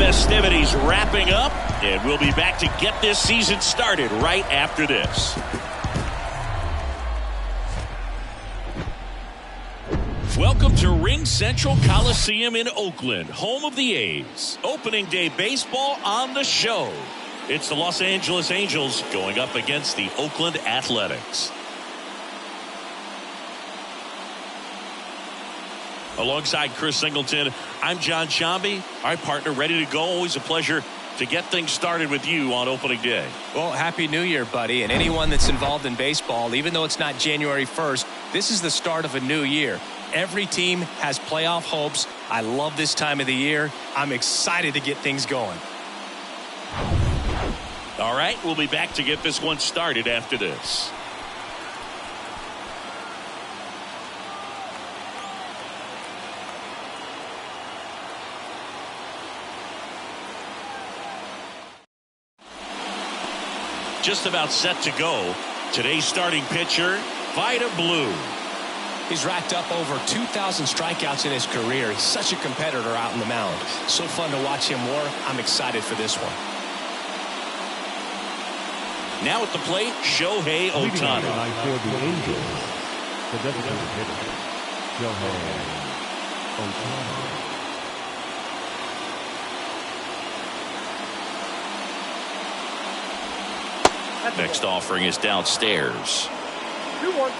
festivities wrapping up, and we'll be back to get this season started right after this. Welcome to Ring Central Coliseum in Oakland, home of the A's. Opening day baseball on the show. It's the Los Angeles Angels going up against the Oakland Athletics. Alongside Chris Singleton, I'm John Shambi. Our partner ready to go. Always a pleasure to get things started with you on opening day. Well, Happy New Year, buddy. And anyone that's involved in baseball, even though it's not January 1st, this is the start of a new year. Every team has playoff hopes. I love this time of the year. I'm excited to get things going. All right, we'll be back to get this one started after this. Just about set to go. Today's starting pitcher, Vida Blue. He's racked up over 2,000 strikeouts in his career. He's such a competitor out in the mound. So fun to watch him work. I'm excited for this one. Now at the plate, Shohei Ohtani. For the Angels, the designated hitter, Shohei Ohtani. Next offering is downstairs. 2-1.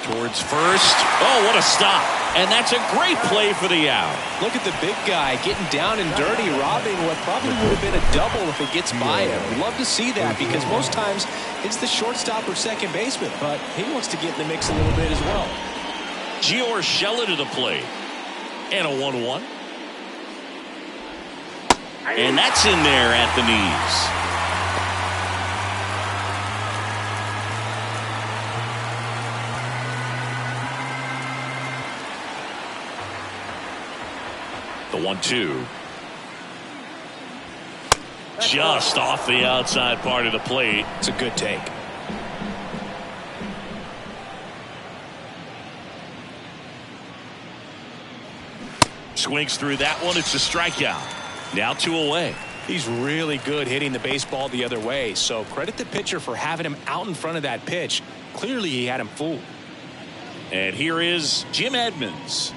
Towards first. Oh, what a stop. And that's a great play for the out. Look at the big guy getting down and dirty, robbing what probably would have been a double if it gets by him. We'd love to see that because most times it's the shortstop or second baseman, but he wants to get in the mix a little bit as well. Gio Urshela to the plate. And a 1-1. And that's in there at the knees. The 1-2. Just off the outside part of the plate. It's a good take. Swings through that one. It's a strikeout. Now 2 away. He's really good hitting the baseball the other way, so credit the pitcher for having him out in front of that pitch. Clearly he had him fooled. And here is Jim Edmonds.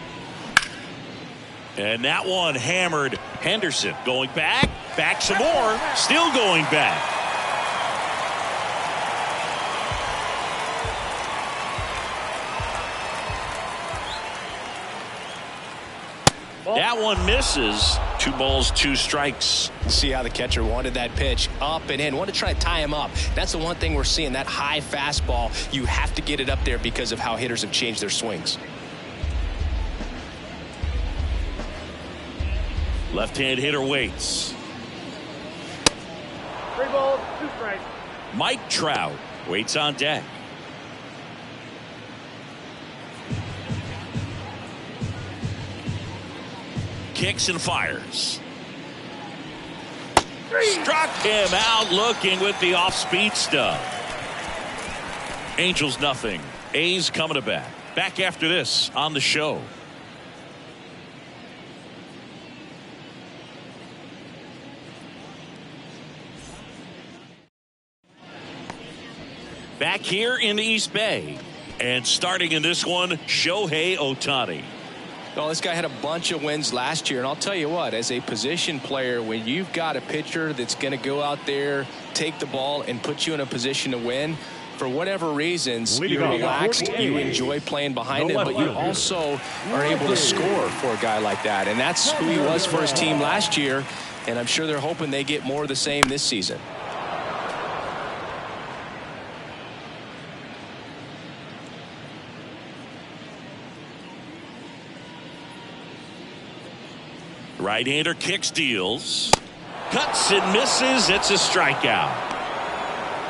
And that one hammered. Henderson going back some more, still going back. That one misses. 2 balls, 2 strikes. See how the catcher wanted that pitch up and in. Want to try to tie him up. That's the one thing we're seeing, that high fastball. You have to get it up there because of how hitters have changed their swings. Left-hand hitter waits. 3 balls, 2 strikes. Mike Trout waits on deck. Kicks and fires. Struck him out looking with the off-speed stuff. Angels nothing. A's coming to bat. Back after this on the show. Back here in the East Bay. And starting in this one, Shohei Ohtani. Well, this guy had a bunch of wins last year, and I'll tell you what, as a position player, when you've got a pitcher that's going to go out there, take the ball, and put you in a position to win, for whatever reasons, you're relaxed, you enjoy playing behind him, but you also are able to score for a guy like that. And that's who he was for his team last year, and I'm sure they're hoping they get more of the same this season. Right-hander kicks, deals. Cuts and misses. It's a strikeout.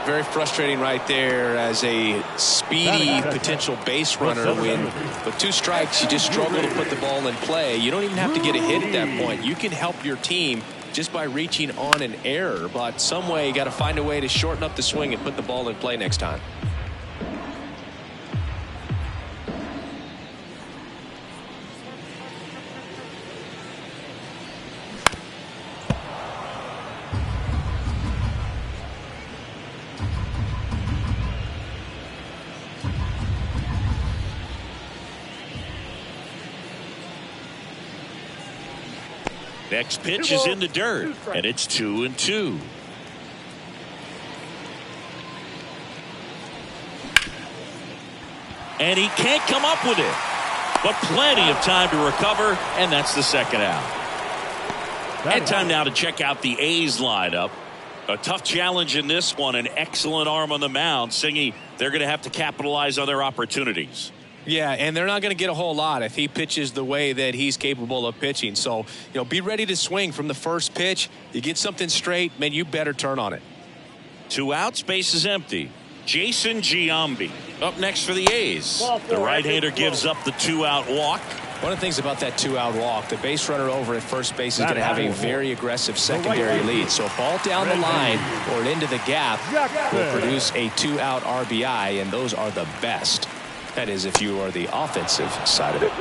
Very frustrating right there as a speedy potential base runner. When with 2 strikes, you just struggle to put the ball in play. You don't even have to get a hit at that point. You can help your team just by reaching on an error. But some way, you got to find a way to shorten up the swing and put the ball in play next time. Next pitch is in the dirt, and it's 2-2. And he can't come up with it. But plenty of time to recover, and that's the second out. And time now to check out the A's lineup. A tough challenge in this one, an excellent arm on the mound. Singy, they're going to have to capitalize on their opportunities. Yeah, and they're not going to get a whole lot if he pitches the way that he's capable of pitching. So, be ready to swing from the first pitch. You get something straight, man, you better turn on it. 2 outs, base is empty. Jason Giambi up next for the A's. The right-hander gives up the 2-out walk. One of the things about that 2-out walk, the base runner over at first base is going to have a very aggressive secondary lead. So a ball down the line or into the gap will produce a 2-out RBI, and those are the best. That is, if you are the offensive side of it.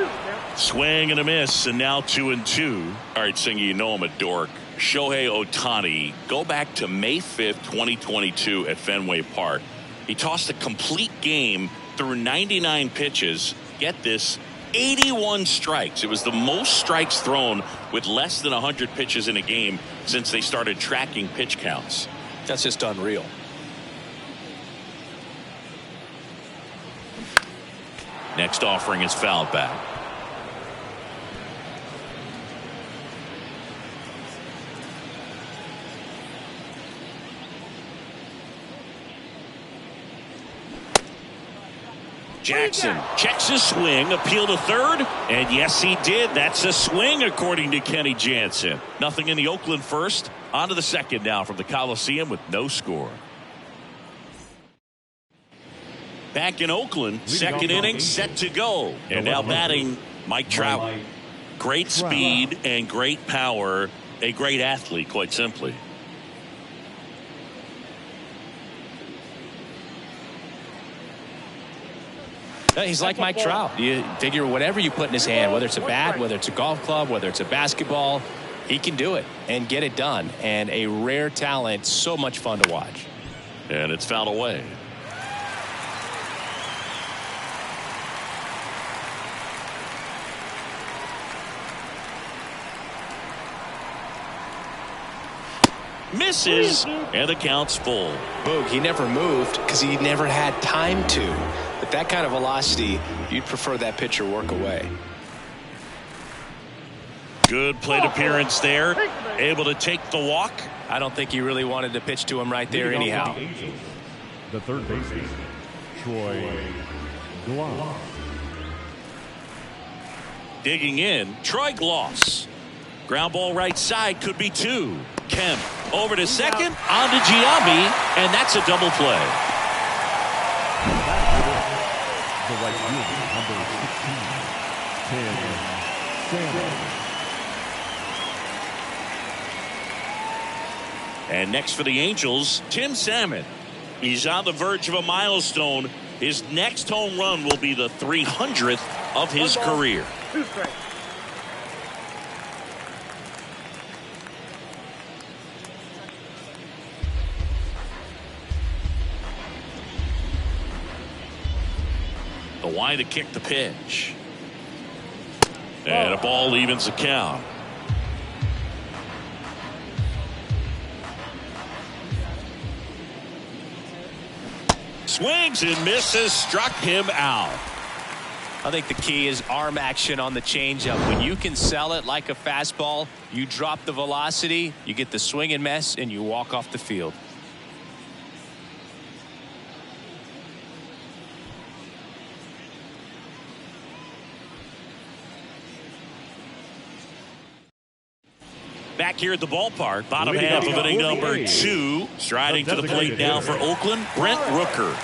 Swing and a miss, and now 2-2. All right, Singy, you know I'm a dork. Shohei Ohtani, go back to May 5th, 2022 at Fenway Park. He tossed a complete game through 99 pitches. Get this, 81 strikes. It was the most strikes thrown with less than 100 pitches in a game since they started tracking pitch counts. That's just unreal. Next offering is fouled back. Jackson checks his swing, appeal to third, and yes, he did. That's a swing, according to Kenny Jansen. Nothing in the Oakland first. On to the second now from the Coliseum with no score. Back in Oakland, second inning set to go. And now batting Mike Trout. Great speed and great power. A great athlete, quite simply. He's like Mike Trout. You figure whatever you put in his hand, whether it's a bat, whether it's a golf club, whether it's a basketball, he can do it and get it done. And a rare talent, so much fun to watch. And it's fouled away. Misses, and the count's full. Boog, he never moved because he never had time to. But that kind of velocity, you'd prefer that pitcher work away. Good plate appearance there. Able to take the walk. I don't think he really wanted to pitch to him right there anyhow. The third baseman, Troy Glaus. Digging in, Troy Glaus. Ground ball right side, could be 2. Kemp over to second, on to Giambi, and that's a double play. The right fielder, number 16, Tim Salmon. And next for the Angels, Tim Salmon. He's on the verge of a milestone. His next home run will be the 300th of his career. 2 strikes. The wide to kick the pitch. And a ball evens the count. Swings and misses, struck him out. I think the key is arm action on the changeup. When you can sell it like a fastball, you drop the velocity, you get the swing and miss, and you walk off the field. Back here at the ballpark, bottom half of inning number 2. Striding to the plate now for Oakland, Brent Rooker.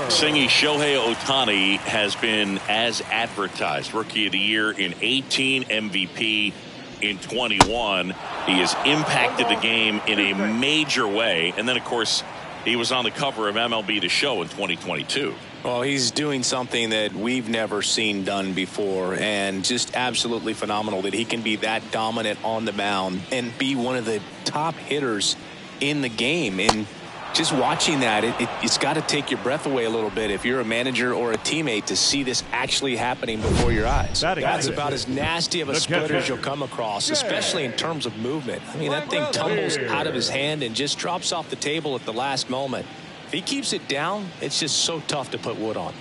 Singy, Shohei Ohtani has been as advertised. Rookie of the Year in 18, MVP in 21. He has impacted the game in a major way. And then, of course, he was on the cover of MLB The Show in 2022. Well, he's doing something that we've never seen done before, and just absolutely phenomenal that he can be that dominant on the mound and be one of the top hitters in the game. And just watching that, it's got to take your breath away a little bit if you're a manager or a teammate to see this actually happening before your eyes. That's about as nasty of a split as you'll come across, especially in terms of movement. I mean, that thing tumbles out of his hand and just drops off the table at the last moment. If he keeps it down, it's just so tough to put wood on.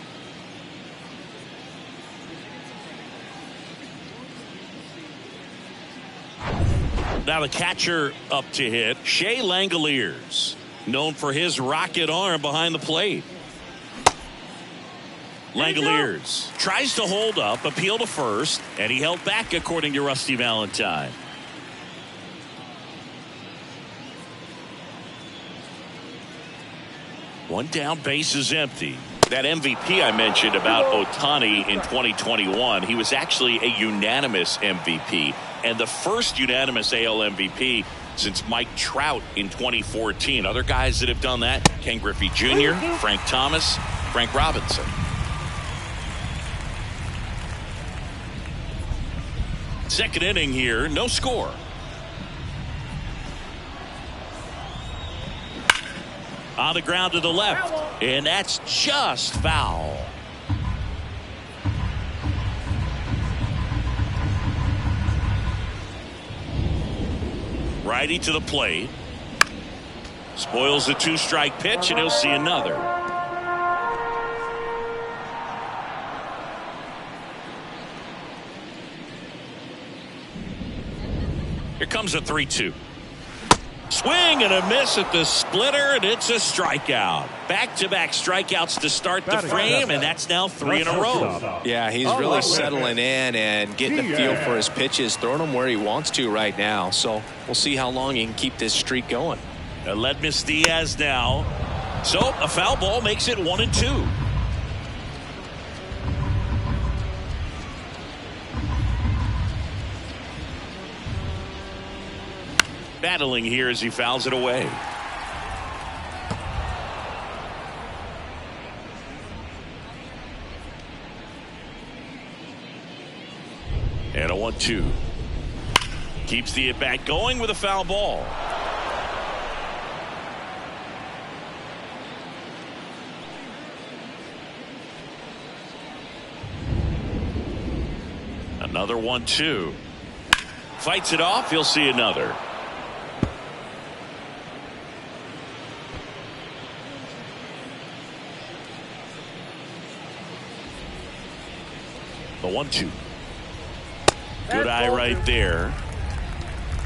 Now the catcher up to hit, Shea Langoliers, known for his rocket arm behind the plate. Langoliers tries to hold up, appeal to first, and he held back according to Rusty Valentine. One down, base is empty. That MVP I mentioned about Ohtani in 2021, he was actually a unanimous MVP and the first unanimous AL MVP since Mike Trout in 2014. Other guys that have done that, Ken Griffey Jr., Frank Thomas, Frank Robinson. Second inning here, no score. On the ground to the left, and that's just foul. Righty to the plate. Spoils the two-strike pitch, and he'll see another. Here comes a 3-2. Swing and a miss at the splitter, and it's a strikeout. Back-to-back strikeouts to start the frame, and that's now 3 in a row. Yeah, he's really settling in and getting a feel for his pitches, throwing them where he wants to right now. So we'll see how long he can keep this streak going. Aledmys Diaz now. So a foul ball makes it 1-2. Battling here as he fouls it away. And a 1-2. Keeps the at-bat going with a foul ball. Another 1-2. Fights it off. He'll see another. The 1-2. Good eye right there.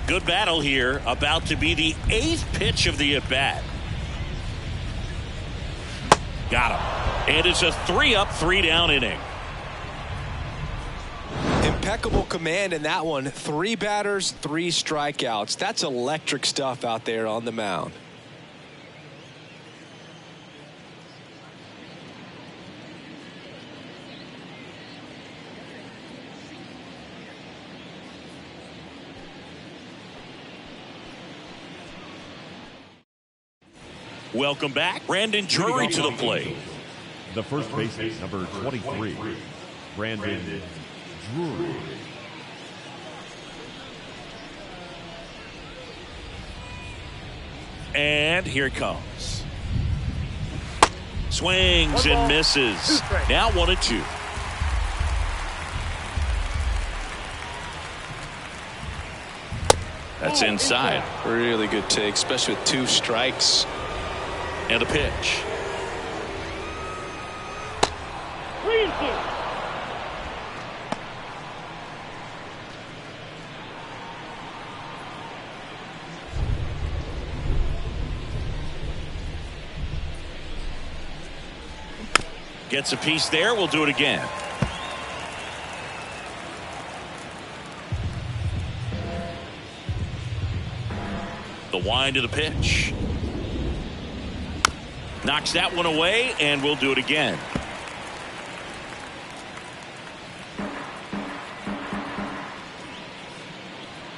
Good battle here. About to be the 8th pitch of the at-bat. Got him. And it's a 3-up, 3-down inning. Impeccable command in that one. 3 batters, 3 strikeouts. That's electric stuff out there on the mound. Welcome back. Brandon Drury to the plate. The first baseman, number 23, Brandon Drury. And here it comes. Swings and misses. Now 1-2. That's inside. Really good take, especially with 2 strikes. And a pitch. Gets a piece there. We'll do it again. The wind of the pitch. Knocks that one away, and we'll do it again.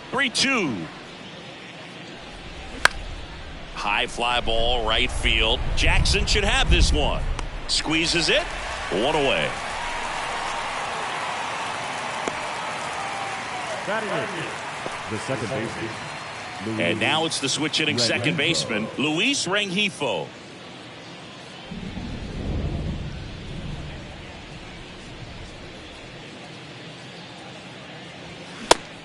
Three-two. High fly ball, right field. Jackson should have this one. Squeezes it. One away. The second baseman, And now it's the switch hitting second baseman, Luis Rengifo.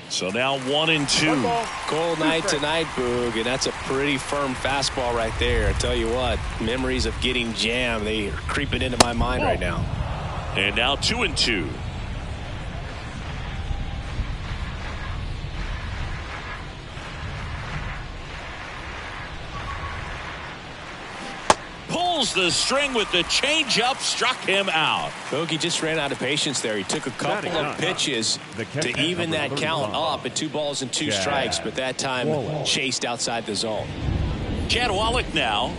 So now 1-2. Cold night tonight, Boog, and that's a pretty firm fastball right there. I tell you what, memories of getting jammed, they are creeping into my mind right now. And now 2-2. Pulls the string with the changeup, struck him out. Bogey just ran out of patience there. He took a couple of pitches to even that count up at 2 balls and 2 strikes, but that time chased outside the zone. Chad Wallach now.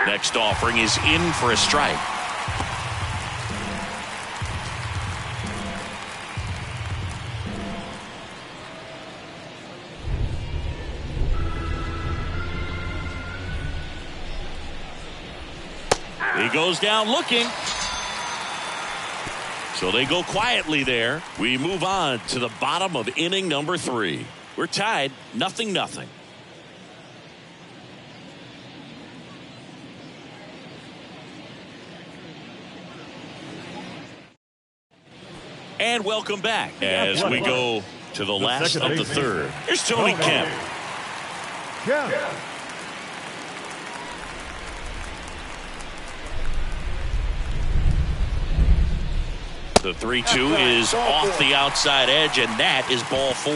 Next offering is in for a strike. He goes down looking. So they go quietly there. We move on to the bottom of inning number 3. We're tied 0-0. And welcome back as we go to the last of the third. Here's Tony Kemp. The 3-2 is off the outside edge, and that is ball 4.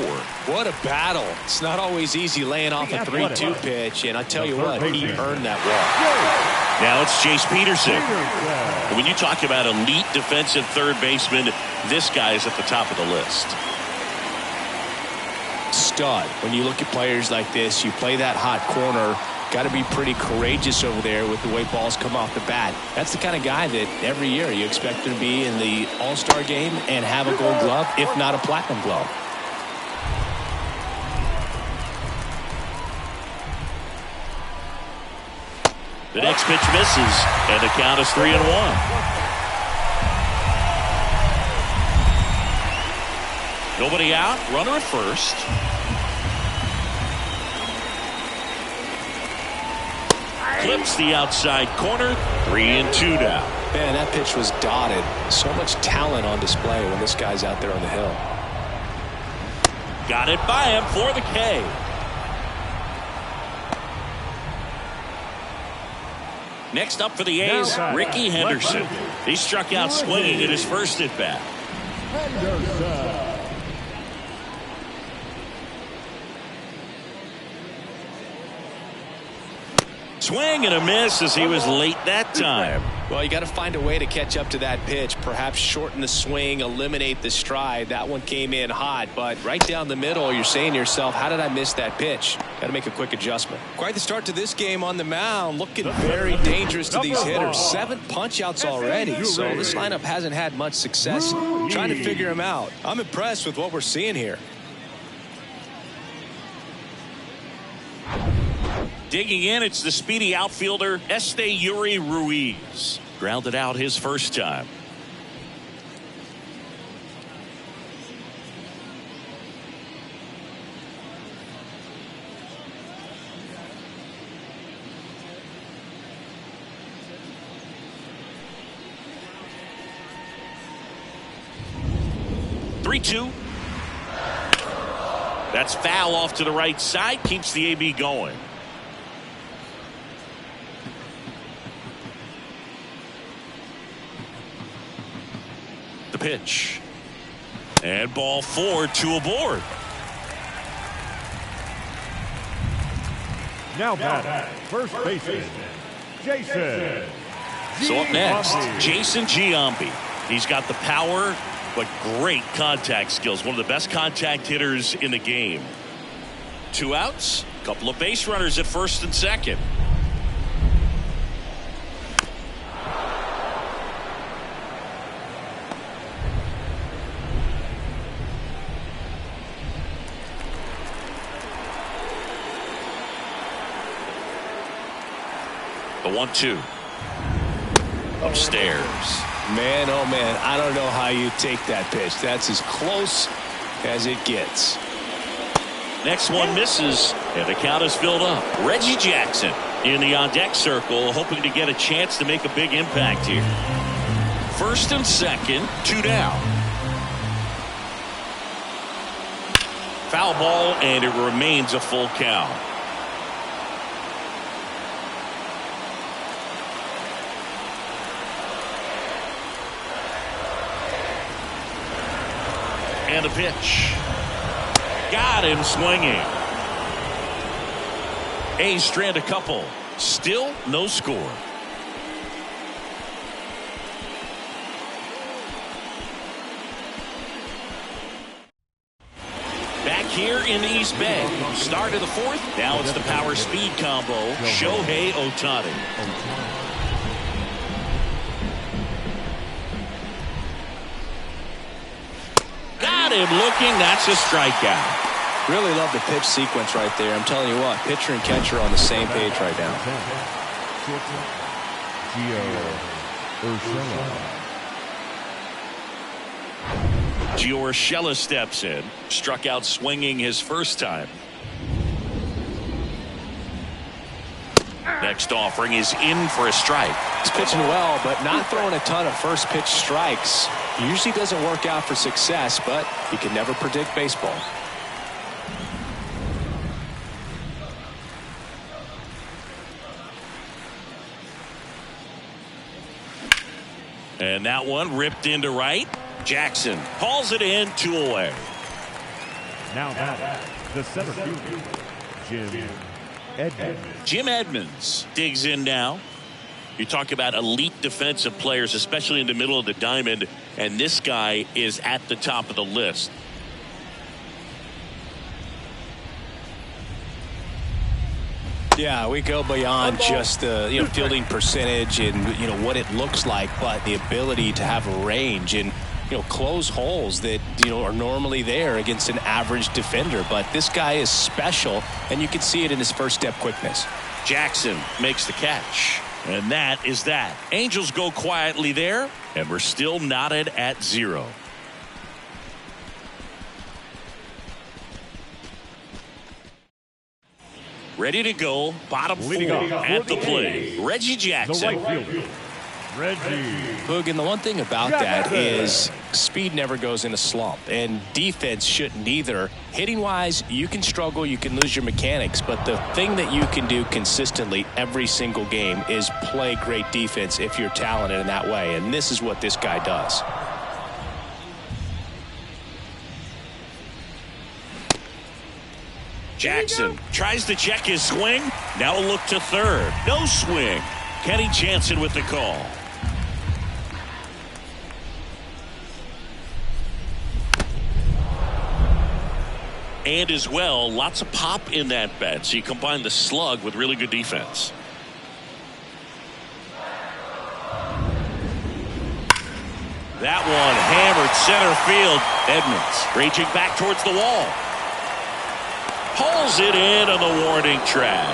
What a battle. It's not always easy laying off a 3-2 pitch, and I tell you what, he earned that walk. Now it's Chase Peterson. When you talk about elite defensive third baseman, this guy is at the top of the list. Stud. When you look at players like this, you play that hot corner, got to be pretty courageous over there with the way balls come off the bat. That's the kind of guy that every year you expect him to be in the All-Star game and have a gold glove, if not a platinum glove. The next pitch misses, and the count is 3-1. Nobody out, runner at first. Clips the outside corner, 3-2 now. Man, that pitch was dotted. So much talent on display when this guy's out there on the hill. Got it by him for the K. Next up for the A's, Ricky Henderson. He struck out swinging at his first at bat. Swing and a miss as he was late that time. Well, you got to find a way to catch up to that pitch. Perhaps shorten the swing, eliminate the stride. That one came in hot, but right down the middle, you're saying to yourself, how did I miss that pitch? Got to make a quick adjustment. Quite the start to this game on the mound. Looking very dangerous to these hitters. 7 punch-outs already, so this lineup hasn't had much success trying to figure them out. I'm impressed with what we're seeing here. Digging in, it's the speedy outfielder Esteury Ruiz. Grounded out his first time. Three-two. That's foul off to the right side. Keeps the AB going. The pitch. And ball 4, 2 aboard. Now batting, first baseman, Jason. So up next, Jason Giambi. He's got the power, but great contact skills. One of the best contact hitters in the game. 2 outs, a couple of base runners at first and second. The 1-2. Upstairs. Man, oh man, I don't know how you take that pitch. That's as close as it gets. Next one misses, and the count is filled up. Reggie Jackson in the on-deck circle, hoping to get a chance to make a big impact here. First and second, 2 down. Foul ball, and it remains a full count. And a pitch. Got him swinging. A's strand a couple. Still no score. Back here in the East Bay. Start of the fourth. Now it's the power speed combo. Shohei Ohtani. Got him looking. That's a strikeout. Really love the pitch sequence right there. I'm telling you what, pitcher and catcher are on the same page right now. Gio Urshela steps in. Struck out swinging his first time. Next offering is in for a strike. He's pitching well, but not throwing a ton of first pitch strikes. Usually doesn't work out for success, but you can never predict baseball. And that one ripped into right. Jackson hauls it in, 2 away. Now batting, the center fielder, Jim Edmonds. Jim Edmonds digs in now. You talk about elite defensive players, especially in the middle of the diamond, and this guy is at the top of the list. Yeah, we go beyond just the fielding percentage and what it looks like, but the ability to have a range and close holes that are normally there against an average defender. But this guy is special, and you can see it in his first step quickness. Jackson makes the catch, and that is that. Angels go quietly there, and we're still knotted at 0. Ready to go, bottom 4 at the plate. Reggie Jackson. The right fielder, Reggie. Boog, and the one thing about that is speed never goes in a slump, and defense shouldn't either. Hitting-wise, you can struggle, you can lose your mechanics, but the thing that you can do consistently every single game is play great defense if you're talented in that way, and this is what this guy does. Jackson tries to check his swing. Now a look to third. No swing. Kenny Jansen with the call. And as well, lots of pop in that bat. So you combine the slug with really good defense. That one hammered center field. Edmonds reaching back towards the wall. Pulls it in on the warning track.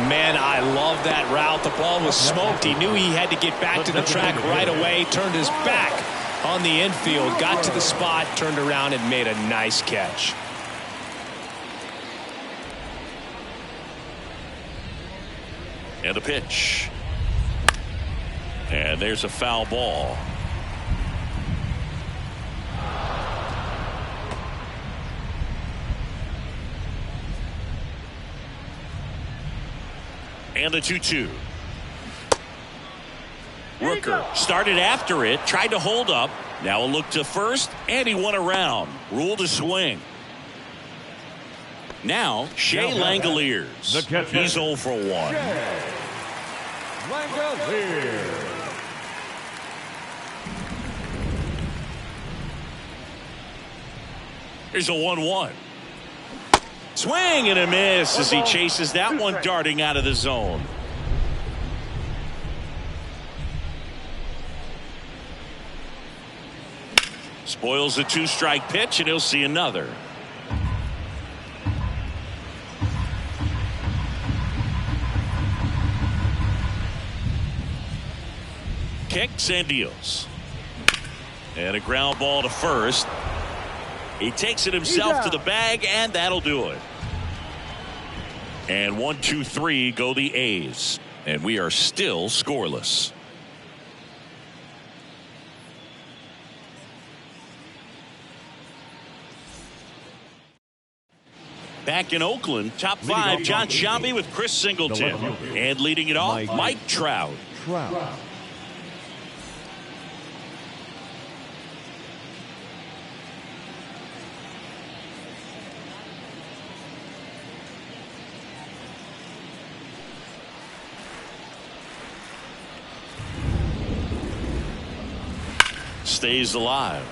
Man, I love that route. The ball was smoked. He knew he had to get back to the track right away. Turned his back on the infield. Got to the spot. Turned around and made a nice catch. And a pitch. And there's a foul ball. And a 2-2. Rooker started after it, tried to hold up. Now a look to first, and he won around. Ruled a swing. Now Shea Langoliers. He's 0 for 1. Langoliers. Here's a 1-1. Swing and a miss as he chases that one darting out of the zone. Spoils a 2-strike pitch, and he'll see another. Kicks and deals. And a ground ball to first. He takes it himself to the bag, and that'll do it. And 1, 2, 3 go the A's. And we are still scoreless. Back in Oakland, top 5, John Sciambi with Chris Singleton. And leading it off, Mike Trout. Stays alive.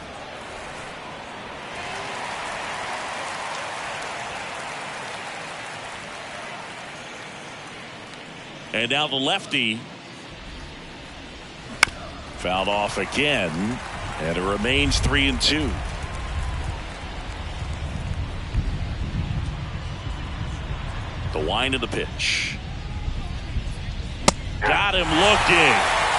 And now the lefty. Fouled off again. And it remains 3-2. The wind of the pitch. Got him looking.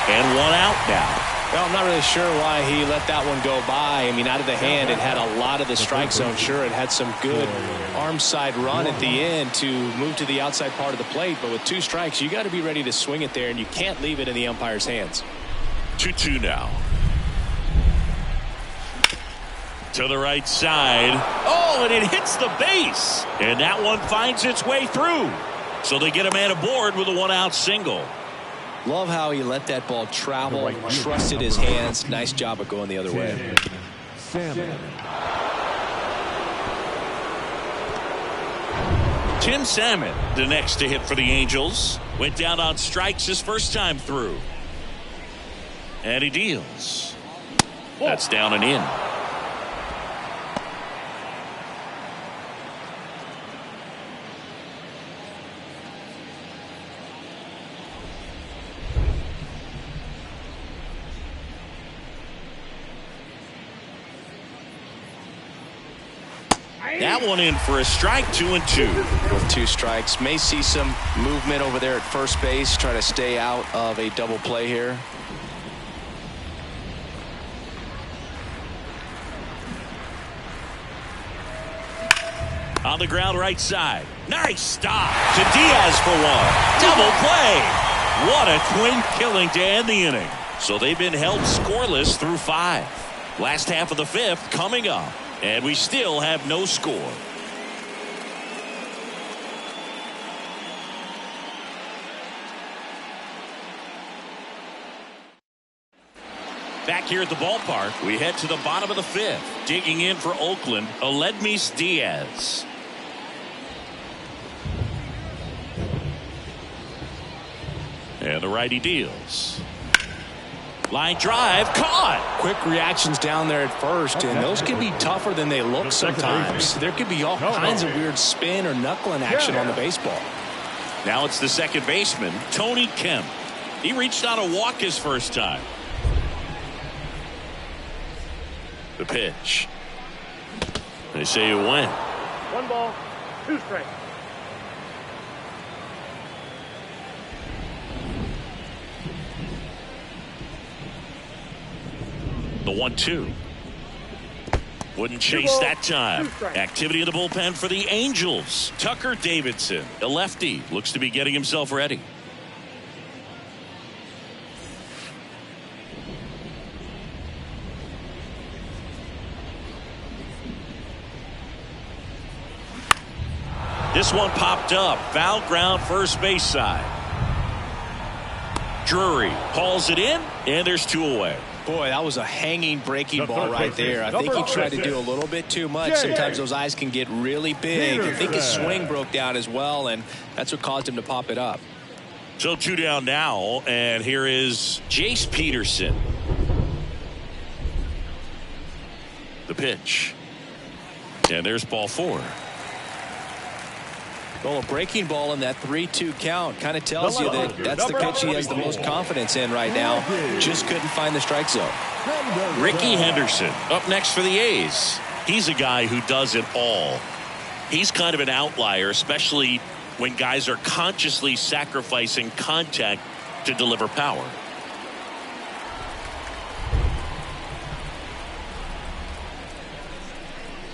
And one out now. Well, I'm not really sure why he let that one go by. I mean, out of the hand, it had a lot of the strike zone. Sure, it had some good arm side run at the end to move to the outside part of the plate. But with 2 strikes, you got to be ready to swing it there, and you can't leave it in the umpire's hands. 2-2 now. To the right side. Oh, and it hits the base. And that one finds its way through. So they get a man aboard with a 1-out single. Love how he let that ball travel, trusted his hands. Nice job of going the other way. Tim Salmon, the next to hit for the Angels. Went down on strikes his first time through. And he deals. That's down and in. That one in for a strike. 2-2. With 2 strikes, may see some movement over there at first base. Try to stay out of a double play here. On the ground right side. Nice stop to Diaz for one. Double play. What a twin killing to end the inning. So they've been held scoreless through 5. Last half of the 5th coming up. And we still have no score. Back here at the ballpark, we head to the bottom of the 5th. Digging in for Oakland, Aledmys Diaz. And the righty deals. Line drive, caught. Quick reactions down there at first, and those can be tougher than they look sometimes. There could be all kinds of weird spin or knuckling action on the baseball. Now it's the second baseman, Tony Kemp. He reached out a walk his first time. The pitch. They say you win. 1 ball, 2 strikes. The 1-2. Wouldn't chase that time. Activity in the bullpen for the Angels. Tucker Davidson, a lefty, looks to be getting himself ready. This one popped up. Foul ground first base side. Drury hauls it in, and there's 2 away. Boy, that was a hanging breaking ball right there. I think he tried to do a little bit too much. Sometimes those eyes can get really big. I think his swing broke down as well, and that's what caused him to pop it up. So 2 down now, and here is Jace Peterson. The pitch. And there's ball 4. Well, a breaking ball in that 3-2 count kind of tells you that that's the pitch he has the most confidence in right now. Just couldn't find the strike zone. Ricky Henderson up next for the A's. He's a guy who does it all. He's kind of an outlier, especially when guys are consciously sacrificing contact to deliver power.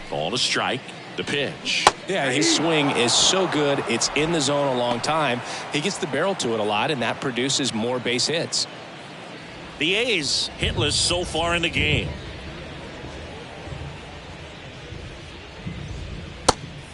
Ball to strike. The pitch. Yeah, his swing is so good. It's in the zone a long time. He gets the barrel to it a lot, and that produces more base hits. The A's hitless so far in the game.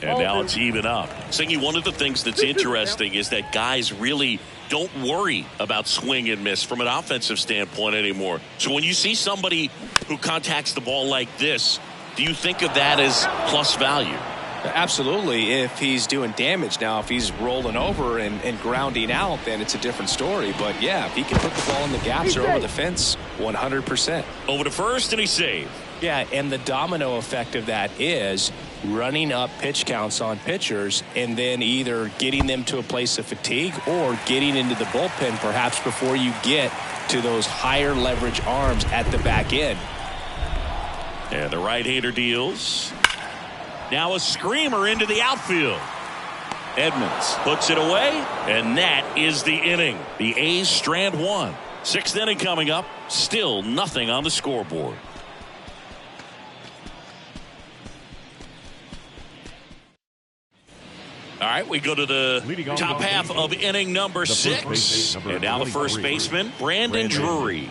And now it's even up. Singy, one of the things that's interesting is that guys really don't worry about swing and miss from an offensive standpoint anymore. So when you see somebody who contacts the ball like this, do you think of that as plus value? Absolutely, if he's doing damage. Now, if he's rolling over and grounding out, then it's a different story. But, yeah, if he can put the ball in the gaps or over the fence, 100%. Over to first, and he saved. Yeah, and the domino effect of that is running up pitch counts on pitchers and then either getting them to a place of fatigue or getting into the bullpen perhaps before you get to those higher leverage arms at the back end. And the right-hander deals. Now a screamer into the outfield. Edmonds puts it away, and that is the inning. The A's strand one. Sixth inning coming up. Still nothing on the scoreboard. All right, we go to the top half of inning number 6. And now the first baseman, Brandon Drury.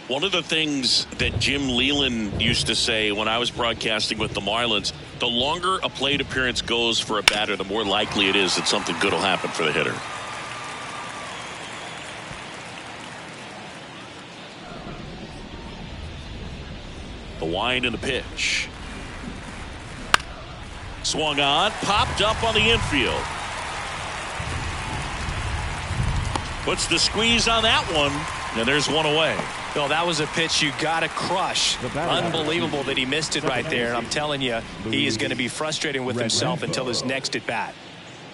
One of the things that Jim Leland used to say when I was broadcasting with the Marlins, the longer a plate appearance goes for a batter, the more likely it is that something good will happen for the hitter. The wind and the pitch. Swung on, popped up on the infield. Puts the squeeze on that one, and there's one away. Well, that was a pitch you got to crush. Unbelievable that he missed it right there. And I'm telling you, he is going to be frustrated with himself until his next at bat.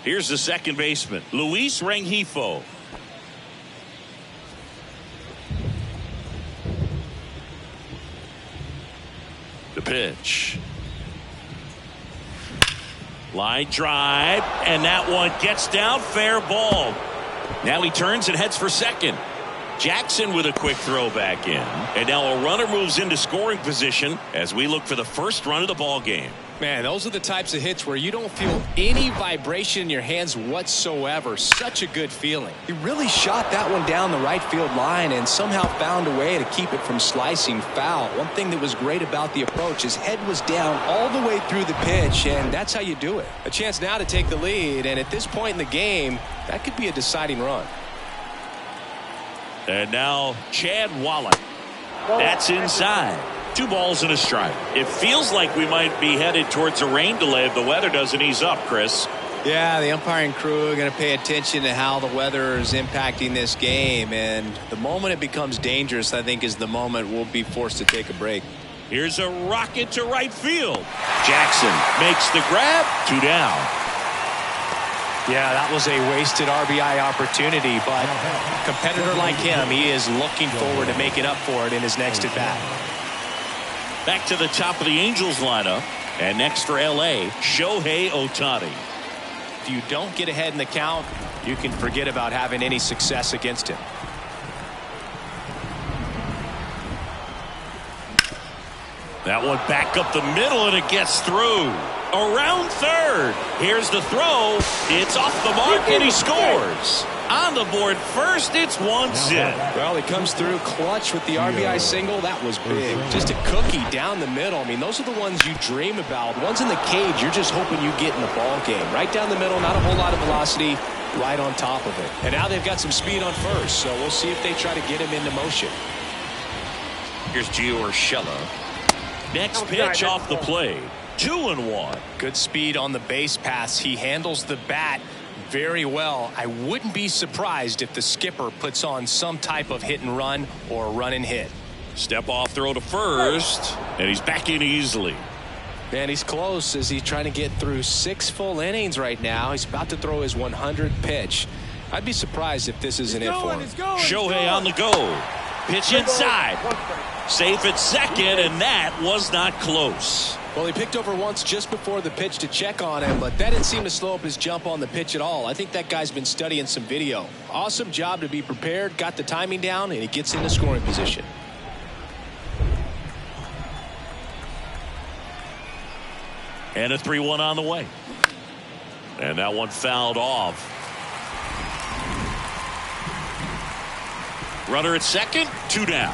Here's the second baseman, Luis Rengifo. The pitch. Line drive, and that one gets down, fair ball. Now he turns and heads for second. Jackson with a quick throw back in. And now a runner moves into scoring position as we look for the first run of the ball game. Man, those are the types of hits where you don't feel any vibration in your hands whatsoever. Such a good feeling. He really shot that one down the right field line and somehow found a way to keep it from slicing foul. One thing that was great about the approach, his head was down all the way through the pitch, and that's how you do it. A chance now to take the lead, and at this point in the game, that could be a deciding run. And now Chad Wallach. That's inside. 2 balls and a strike. It feels like we might be headed towards a rain delay if the weather doesn't ease up, Chris. Yeah, the umpiring crew are going to pay attention to how the weather is impacting this game. And the moment it becomes dangerous, I think, is the moment we'll be forced to take a break. Here's a rocket to right field. Jackson makes the grab. 2 down. Yeah, that was a wasted RBI opportunity, but a competitor like him, he is looking forward to making up for it in his next at bat. Back to the top of the Angels lineup. And next for L.A., Shohei Ohtani. If you don't get ahead in the count, you can forget about having any success against him. That one back up the middle, and it gets through. Around third. Here's the throw. It's off the mark, and he scores. On the board first, it's 1-0. Well, he comes through clutch with the RBI single. That was big. Just a cookie down the middle. I mean, those are the ones you dream about. Ones in the cage, you're just hoping you get in the ball game. Right down the middle, not a whole lot of velocity, right on top of it. And now they've got some speed on first, so we'll see if they try to get him into motion. Here's Gio Urshela. Next pitch off the plate. 2-1. Good speed on the base pass. He handles the bat very well. I wouldn't be surprised if the skipper puts on some type of hit and run or run and hit. Step off throw to first, and he's back in easily. Man, he's close as he's trying to get through 6 full innings right now. He's about to throw his 100th pitch. I'd be surprised if this isn't it for him. Shohei on the go. Pitch inside. Safe at second, and that was not close. Well, he picked over once just before the pitch to check on him, but that didn't seem to slow up his jump on the pitch at all. I think that guy's been studying some video. Awesome job to be prepared, got the timing down, and he gets into scoring position. And a 3-1 on the way. And that one fouled off. Runner at second, 2 down.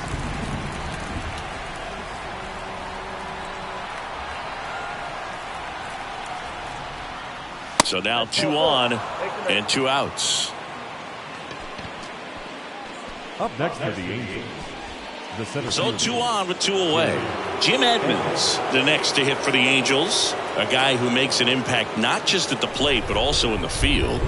So now 2 on and 2 outs. Up next for the Angels. So 2 on with 2 away. Jim Edmonds, the next to hit for the Angels. A guy who makes an impact not just at the plate, but also in the field.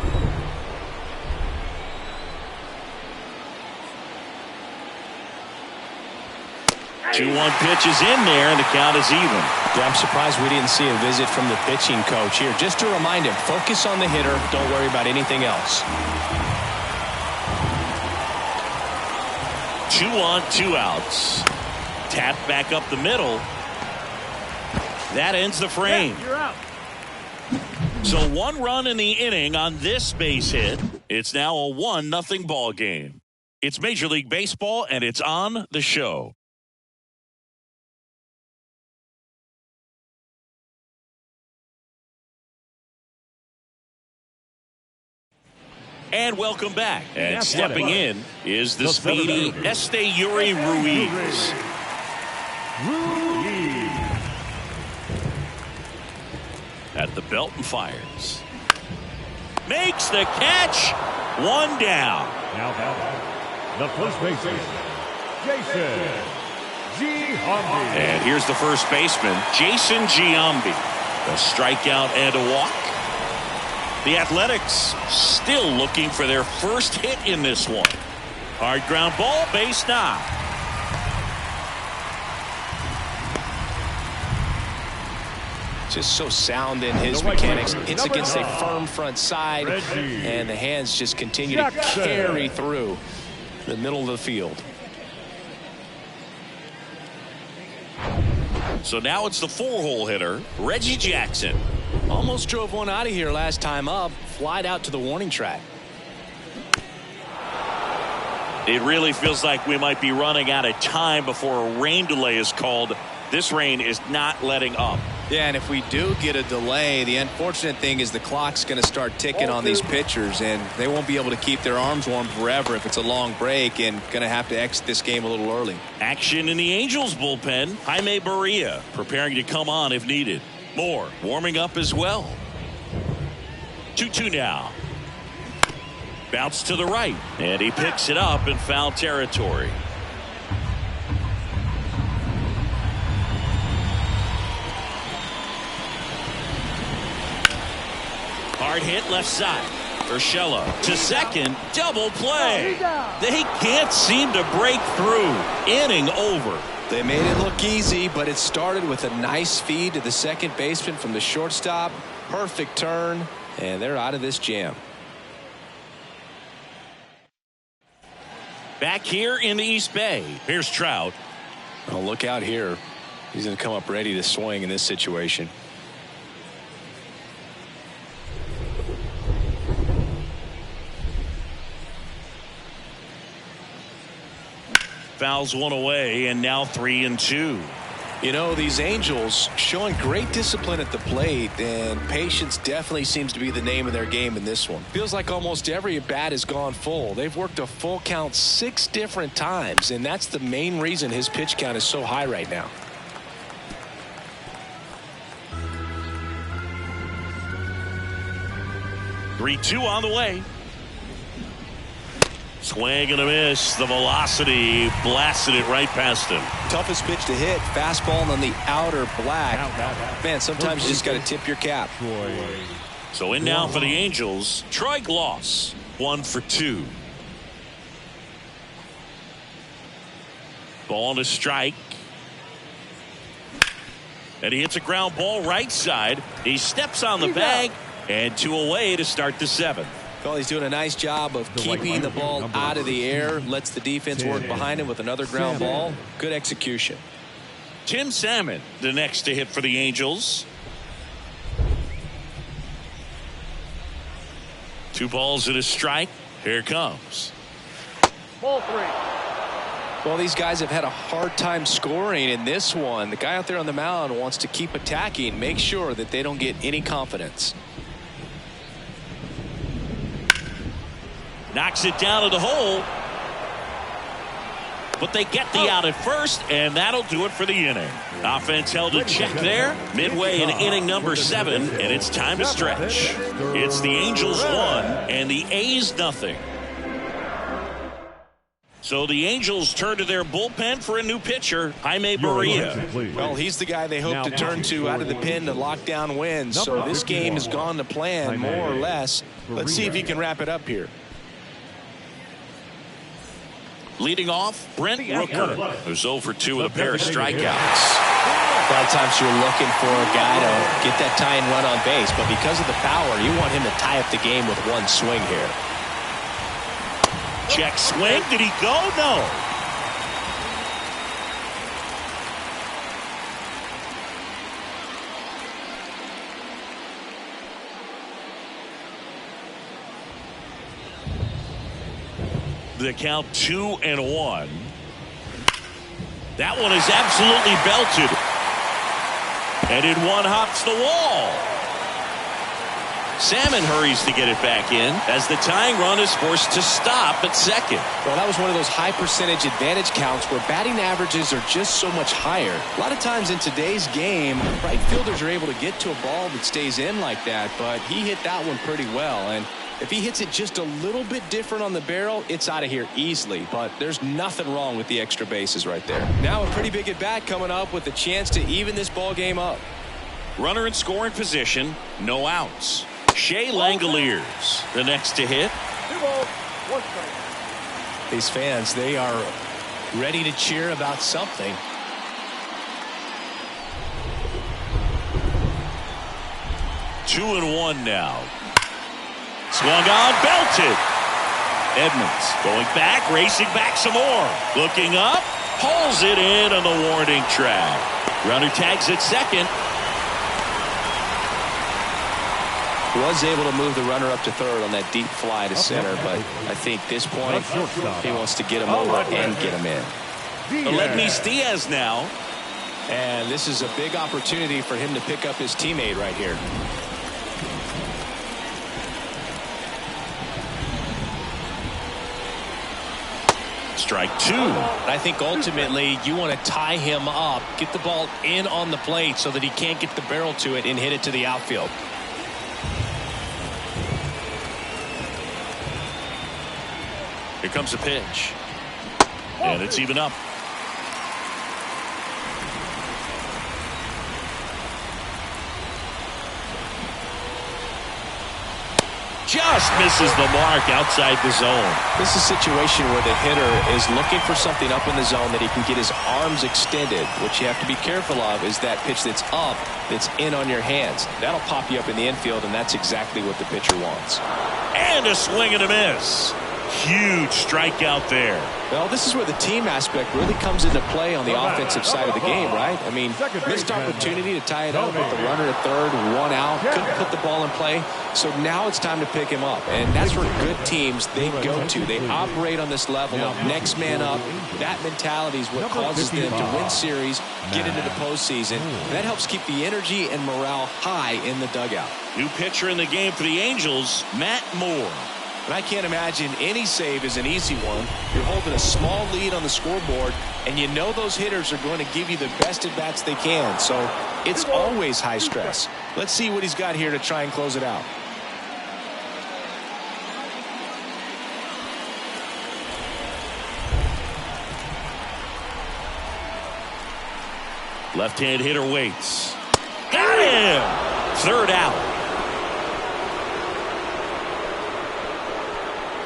2-1 pitch is in there, and the count is even. Yeah, I'm surprised we didn't see a visit from the pitching coach here. Just to remind him, focus on the hitter. Don't worry about anything else. 2 on, 2 outs. Tap back up the middle. That ends the frame. You're out. So 1 run in the inning on this base hit. It's now a 1-0 ball game. It's Major League Baseball, and it's on the show. And welcome back. And stepping in is the speedy Esteury Ruiz. At the belt and fires. Makes the catch. 1 down. Now the first baseman, Jason Giambi. And here's the first baseman, Jason Giambi. A strikeout and a walk. The Athletics still looking for their first hit in this one. Hard ground ball, base knock. Just so sound in his mechanics. Hits against a firm front side, and the hands just continue to carry through the middle of the field. So now it's the 4-hole hitter, Reggie Jackson. Almost drove one out of here last time up. Flied out to the warning track. It really feels like we might be running out of time before a rain delay is called. This rain is not letting up. Yeah, and if we do get a delay, the unfortunate thing is the clock's going to start ticking on these pitchers, and they won't be able to keep their arms warm forever if it's a long break, and going to have to exit this game a little early. Action in the Angels bullpen. Jaime Barria preparing to come on if needed. Moore warming up as well. 2-2 now. Bounce to the right, and he picks it up in foul territory. Hard hit left side. Urshela to second. Double play. They can't seem to break through. Inning over. They made it look easy, but it started with a nice feed to the second baseman from the shortstop. Perfect turn, and they're out of this jam. Back here in the East Bay. Here's Trout. Oh, look out here. He's going to come up ready to swing in this situation. Fouls one away, and now 3-2. You know, these Angels showing great discipline at the plate, and patience definitely seems to be the name of their game in this one. Feels like almost every at bat has gone full. They've worked a full count 6 different times, and that's the main reason his pitch count is so high right now. Three-two on the way. Swing and a miss. The velocity blasted it right past him. Toughest pitch to hit. Fastball on the outer black. Man, sometimes you just got to tip your cap. So in now for the Angels, Troy Gloss, 1 for 2. Ball to strike. And he hits a ground ball right side. He steps on the bag, and 2 away to start the 7th. Well, he's doing a nice job of keeping the ball out of the air. Lets the defense work behind him with another ground ball. Good execution. Tim Salmon, the next to hit for the Angels. 2 balls and a strike. Here it comes. Ball 3. Well, these guys have had a hard time scoring in this one. The guy out there on the mound wants to keep attacking, make sure that they don't get any confidence. Knocks it down to the hole. But they get the out at first, and that'll do it for the inning. Offense held in check there. Midway in inning number 7, and it's time to stretch. It's the Angels 1 and the A's nothing. So the Angels turn to their bullpen for a new pitcher, Jaime Barria. Well, he's the guy they hope to turn to out of the pen to lock down wins. So this game has gone to plan, more or less. Let's see if he can wrap it up here. Leading off, Brent Rooker, who's 0 for 2 with a pair of strikeouts. A lot of times you're looking for a guy to get that tying run on base, but because of the power, you want him to tie up the game with one swing here. Check swing. Did he go? No. The count 2-1. That one is absolutely belted. And in one hops the wall. Salmon hurries to get it back in as the tying run is forced to stop at second. Well, that was one of those high percentage advantage counts where batting averages are just so much higher. A lot of times in today's game, right fielders are able to get to a ball that stays in like that, but he hit that one pretty well. And if he hits it just a little bit different on the barrel, it's out of here easily. But there's nothing wrong with the extra bases right there. Now a pretty big at bat coming up with a chance to even this ball game up. Runner in scoring position, no outs. Shea Langoliers, the next to hit. 2 balls, 1 strike. These fans, they are ready to cheer about something. Two and one now. Swung on, belted. Edmonds going back, racing back some more. Looking up, pulls it in on the warning track. Runner tags at second. Was able to move the runner up to third on that deep fly to center, but I think this point he wants to get him over and get him in. Aledmys Diaz now. And this is a big opportunity for him to pick up his teammate right here. Strike 2. I think ultimately you want to tie him up, get the ball in on the plate so that he can't get the barrel to it and hit it to the outfield. Here comes a pitch. And it's even up. Just misses the mark outside the zone. This is a situation where the hitter is looking for something up in the zone that he can get his arms extended. What you have to be careful of is that pitch that's up, that's in on your hands. That'll pop you up in the infield, and that's exactly what the pitcher wants. And a swing and a miss. Huge strikeout there. Well, this is where the team aspect really comes into play on the offensive side of the game, right? I mean, missed opportunity to tie it up with the runner at third, 1 out, couldn't put the ball in play. So now it's time to pick him up. And that's where good teams, they go to. They operate on this level of next man up. That mentality is what causes them to win series, get into the postseason. And that helps keep the energy and morale high in the dugout. New pitcher in the game for the Angels, Matt Moore. And I can't imagine any save is an easy one. You're holding a small lead on the scoreboard, and you know those hitters are going to give you the best at-bats they can. So it's always high stress. Let's see what he's got here to try and close it out. Left-hand hitter waits. Got him! Third out.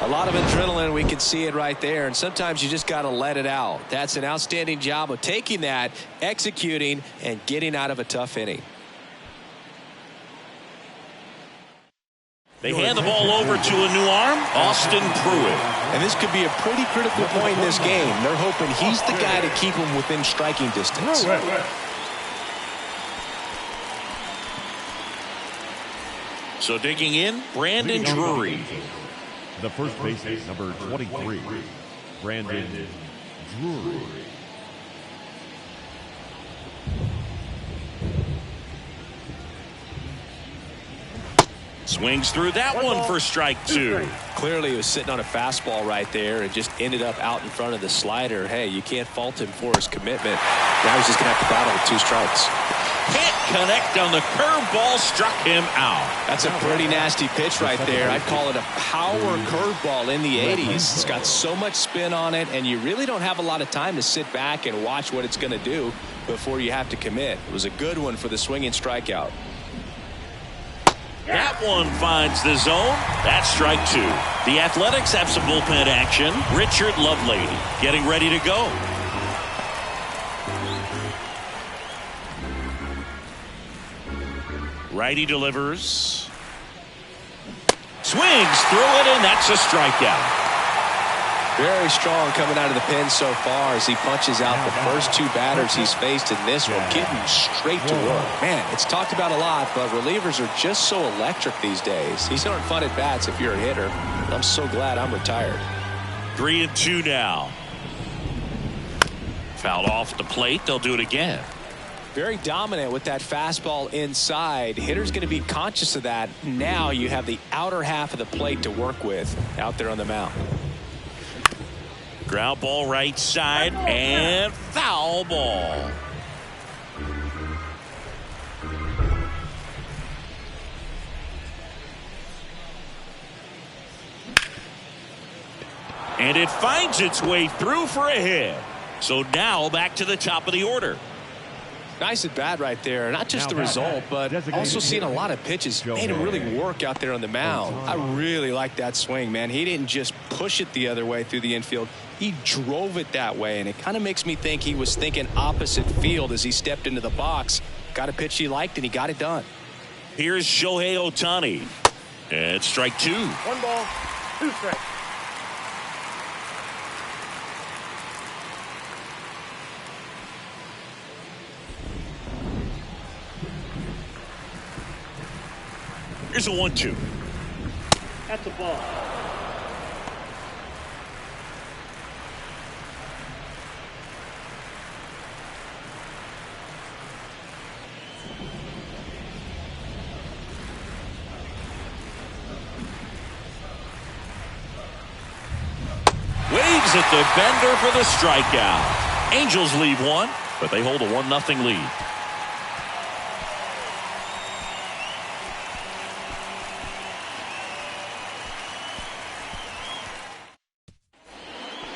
A lot of adrenaline, we can see it right there, and sometimes you just got to let it out. That's an outstanding job of taking that, executing, and getting out of a tough inning. They hand the ball over to a new arm, Austin Pruitt. And this could be a pretty critical point in this game. They're hoping he's the guy to keep them within striking distance. So digging in, Brandon Drury. The first baseman, number 23, Brandon Drury. Swings through that one for strike 2. Clearly he was sitting on a fastball right there and just ended up out in front of the slider. Hey, you can't fault him for his commitment. Now he's just going to have to battle with 2 strikes. Can't connect on the curveball, struck him out. That's a pretty nasty pitch right there. I'd call it a power curveball in the 80s. It's got so much spin on it, and you really don't have a lot of time to sit back and watch what it's going to do before you have to commit. It was a good one for the swinging strikeout. That one finds the zone. That's strike 2. The Athletics have some bullpen action. Richard Lovelady getting ready to go. Righty delivers. Swings through it, and that's a strikeout. Very strong coming out of the pen so far as he punches out the first 2 batters he's faced in this one, getting straight to work. Man, it's talked about a lot, but relievers are just so electric these days. These aren't fun at bats if you're a hitter. I'm so glad I'm retired. 3-2 now. Fouled off the plate. They'll do it again. Very dominant with that fastball inside. Hitter's going to be conscious of that. Now you have the outer half of the plate to work with out there on the mound. Ground ball right side and foul ball. And it finds its way through for a hit. So now back to the top of the order. Nice at bat right there. Not just the result, but also seeing a lot of pitches. Made him really work out there on the mound. I really like that swing, man. He didn't just push it the other way through the infield. He drove it that way, and it kind of makes me think he was thinking opposite field as he stepped into the box. Got a pitch he liked, and he got it done. Here's Shohei Ohtani. And strike 2. 1 ball, 2 strikes. Here's a 1-2. That's a ball. Waves at the bender for the strikeout. Angels leave 1, but they hold a 1-0 lead.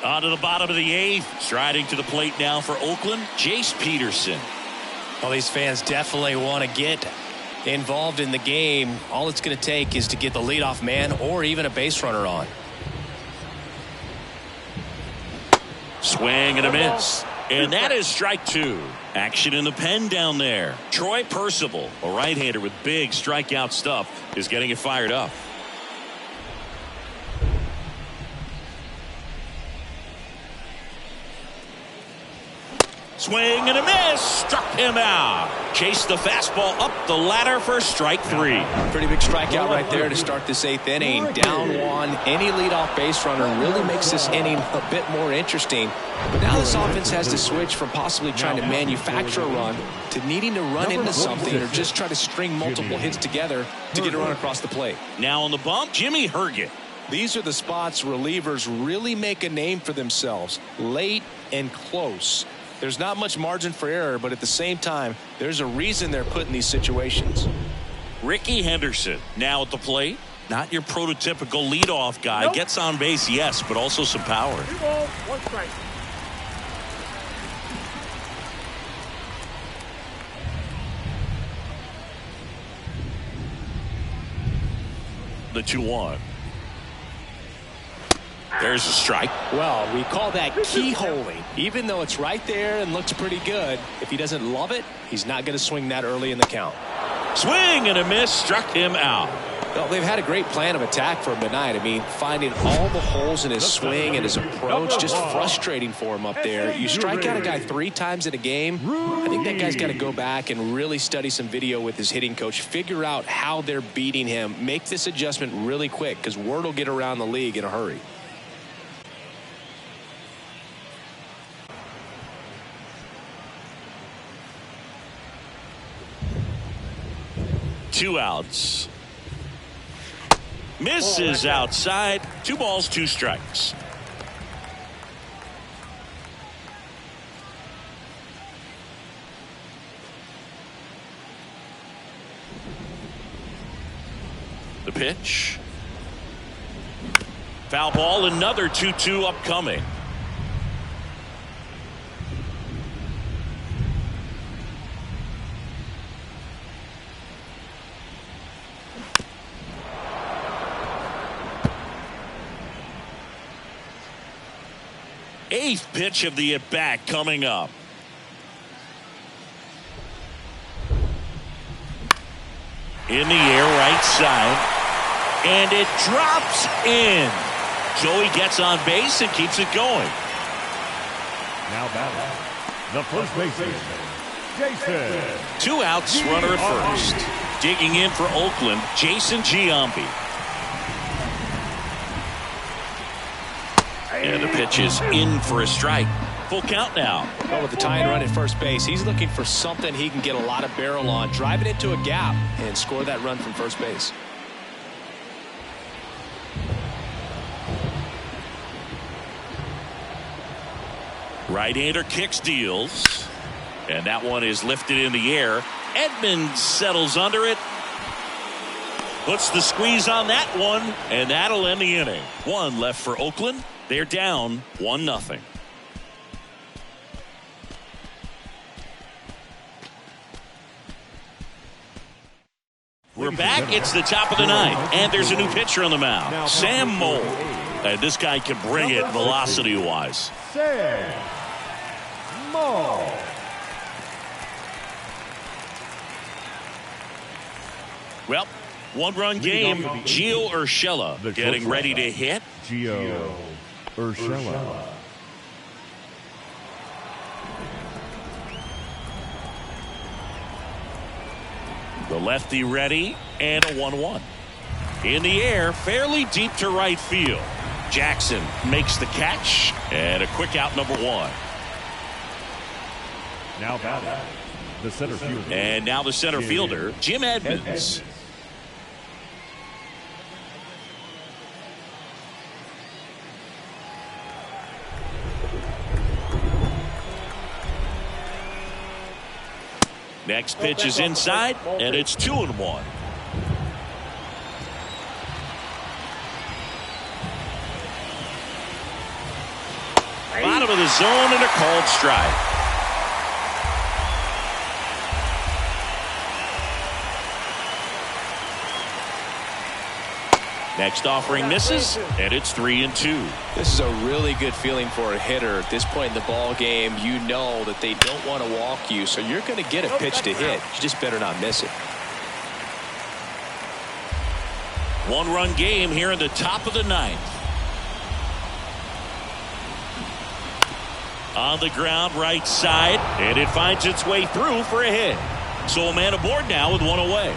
On to the bottom of the 8th. Striding to the plate now for Oakland, Jace Peterson. Well, these fans definitely want to get involved in the game. All it's going to take is to get the leadoff man or even a base runner on. Swing and a miss. And that is strike 2. Action in the pen down there. Troy Percival, a right-hander with big strikeout stuff, is getting it fired up. Swing and a miss. Struck him out. Chased the fastball up the ladder for strike 3. Pretty big strikeout right there to start this 8th inning. Down 1. Any leadoff base runner really makes this inning a bit more interesting. But now this offense has to switch from possibly trying to manufacture a run to needing to run into something or just try to string multiple hits together to get a run across the plate. Now on the bump, Jimmy Herget. These are the spots relievers really make a name for themselves. Late and close. There's not much margin for error, but at the same time, there's a reason they're put in these situations. Ricky Henderson now at the plate. Not your prototypical leadoff guy. Nope. Gets on base, yes, but also some power. 2 balls, 1 strike. The 2-1. There's a strike. Well, we call that keyholing. Even though it's right there and looks pretty good, if he doesn't love it, he's not going to swing that early in the count. Swing and a miss. Struck him out. Well, they've had a great plan of attack for him tonight. I mean, finding all the holes in his swing and his approach, just frustrating for him up there. You strike out a guy 3 times in a game, I think that guy's got to go back and really study some video with his hitting coach, figure out how they're beating him, make this adjustment really quick because word will get around the league in a hurry. 2 outs. Misses outside. 2 balls, 2 strikes. The pitch. Foul ball, another 2-2 upcoming. Eighth pitch of the at-bat coming up. In the air, right side. And it drops in. Joey gets on base and keeps it going. Now batting, the first baseman, Jason. 2 outs, runner at first. Digging in for Oakland, Jason Giambi. And the pitch is in for a strike. Full count now. Well, with the tying run at first base, he's looking for something he can get a lot of barrel on, drive it into a gap, and score that run from first base. Right-hander kicks, deals. And that one is lifted in the air. Edmonds settles under it. Puts the squeeze on that one. And that'll end the inning. 1 left for Oakland. They're down 1-0. We're back. It's the top of the 9th. And there's a new pitcher on the mound. Sam Moll. And this guy can bring it velocity-wise. Sam Moll. Well, 1-run game. Gio Urshela getting ready to hit. Gio Urshela. The lefty ready, and a 1-1. In the air, fairly deep to right field. Jackson makes the catch, and a quick out, number 1. Now batting, the center fielder. And now the center fielder, Jim Edmonds. Next pitch is inside, and it's 2-1. Bottom of the zone and a called strike. Next offering misses, and it's 3-2. This is a really good feeling for a hitter at this point in the ball game. You know that they don't want to walk you, so you're going to get a pitch to hit. You just better not miss it. 1-run game here in the top of the 9th. On the ground, right side, and it finds its way through for a hit. So a man aboard now with 1 away.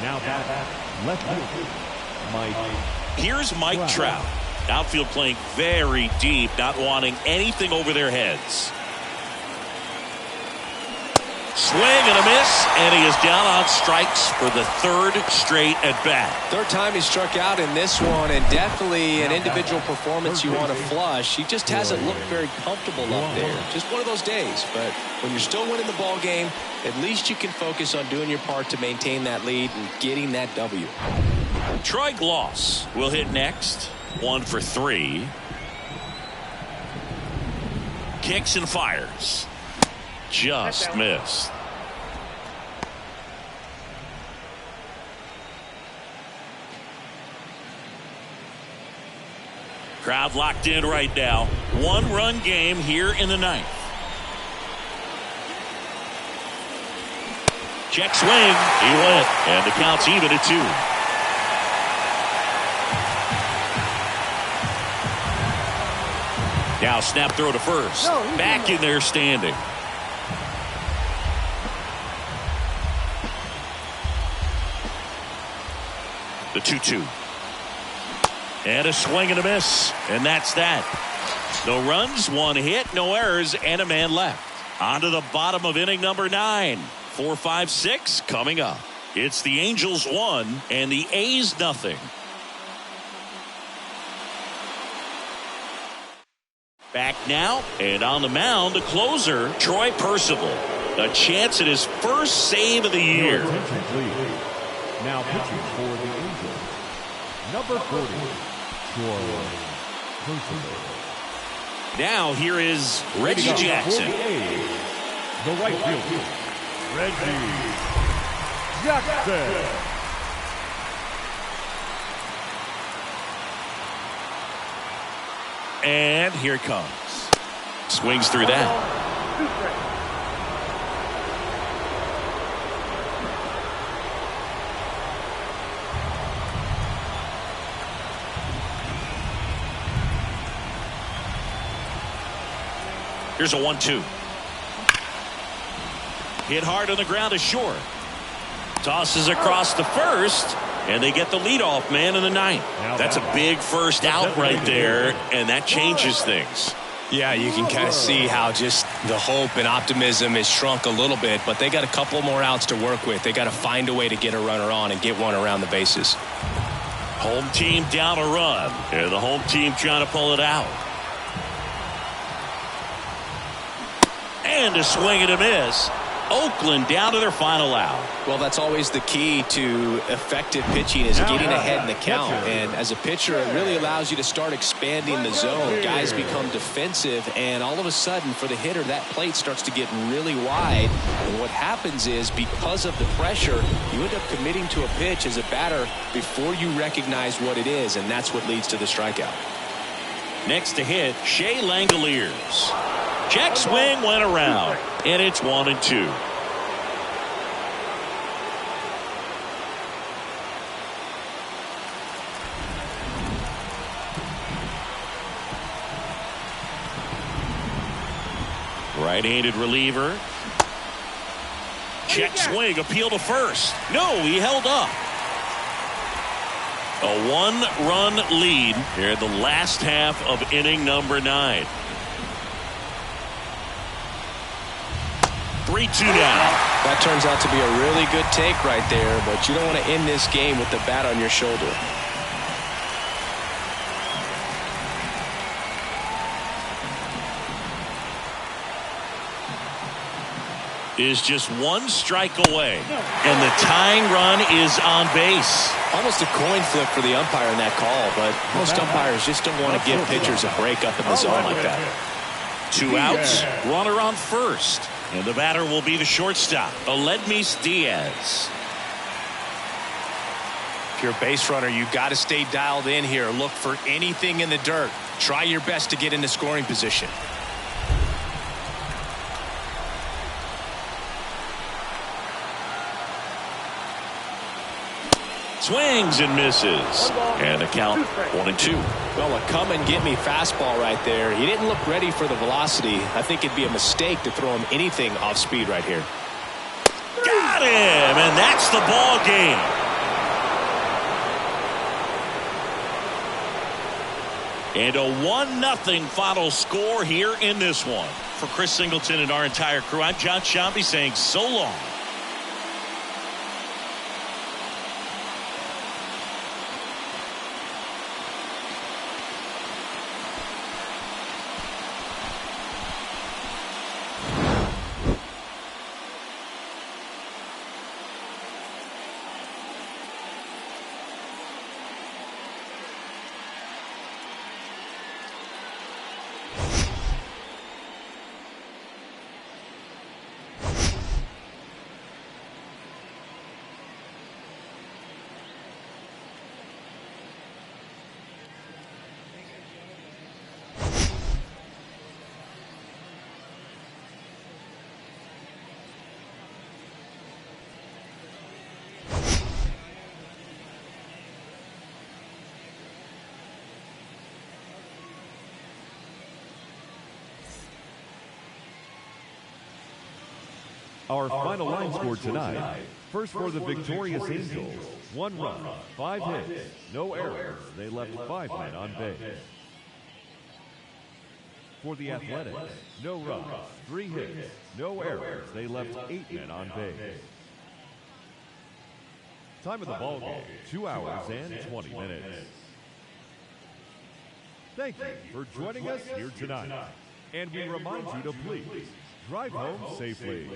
Now batting, left field, Mike. Here's Mike Trout. Outfield playing very deep, not wanting anything over their heads. Swing and a miss, and he is down on strikes for the 3rd straight at bat. 3rd time he struck out in this one, and definitely an individual performance you want to flush. He just hasn't looked very comfortable up there. Just one of those days. But when you're still winning the ball game, at least you can focus on doing your part to maintain that lead and getting that W. Troy Gloss will hit next. 1 for 3. Kicks and fires. Just missed. Crowd locked in right now. 1-run game here in the 9th. Check swing. He went. And the count's even at 2. Now snap throw to first. Back in there standing. The 2-2. And a swing and a miss. And that's that. No runs, 1 hit, no errors, and a man left. On to the bottom of inning number 9. 4, 5, 6 coming up. It's the Angels 1 and the A's nothing. Back now, and on the mound, the closer, Troy Percival. A chance at his first save of the year. Attention, please. Now pitching for the Angels, number 40, Troy Percival. Now here is Reggie Jackson. The right fielder, Reggie Jackson. And here it comes. Swings through that. 2 strikes. Here's a 1-2. Hit hard on the ground to short. Tosses across to first, and they get the leadoff man in the 9th. That's a big first out right there, and that changes things. Yeah, you can kind of see how just the hope and optimism has shrunk a little bit, but they got a couple more outs to work with. They got to find a way to get a runner on and get one around the bases. Home team down a run, and the home team trying to pull it out. And a swing and a miss. Oakland down to their final out. Well, that's always the key to effective pitching, is getting ahead in the count. And as a pitcher, it really allows you to start expanding the zone. Guys become defensive, and all of a sudden, for the hitter, that plate starts to get really wide. And what happens is, because of the pressure, you end up committing to a pitch as a batter before you recognize what it is, and that's what leads to the strikeout. Next to hit, Shea Langoliers. Check swing went around, and it's 1-2. Right-handed reliever. Check swing, appeal to first. No, he held up. A 1-run lead here in the last half of inning number 9. 3-2 now. That turns out to be a really good take right there, but you don't want to end this game with the bat on your shoulder. Is just 1 strike away, and the tying run is on base. Almost a coin flip for the umpire in that call, but most umpires just don't want to give pitchers a break up in the zone like that. 2 outs, runner on first, and the batter will be the shortstop, Aledmys Diaz. If you're a base runner, you've got to stay dialed in here. Look for anything in the dirt. Try your best to get into scoring position. Swings and misses, and the count 1-2. Well, a come-and-get-me fastball right there. He didn't look ready for the velocity. I think it'd be a mistake to throw him anything off speed right here. Got him, and that's the ball game. And a 1-0 final score here in this one. For Chris Singleton and our entire crew, I'm John Shambi saying so long. Our final line score tonight. First for the victorious Angels, 1 run, 5 hits, no errors. They left 5 men on base. For the Athletics, no runs, 3 hits, no errors. They left 8 men on base. Time of the ball game, 2 hours and 20 minutes. Thank you for joining us here tonight. And we remind you to please drive home safely.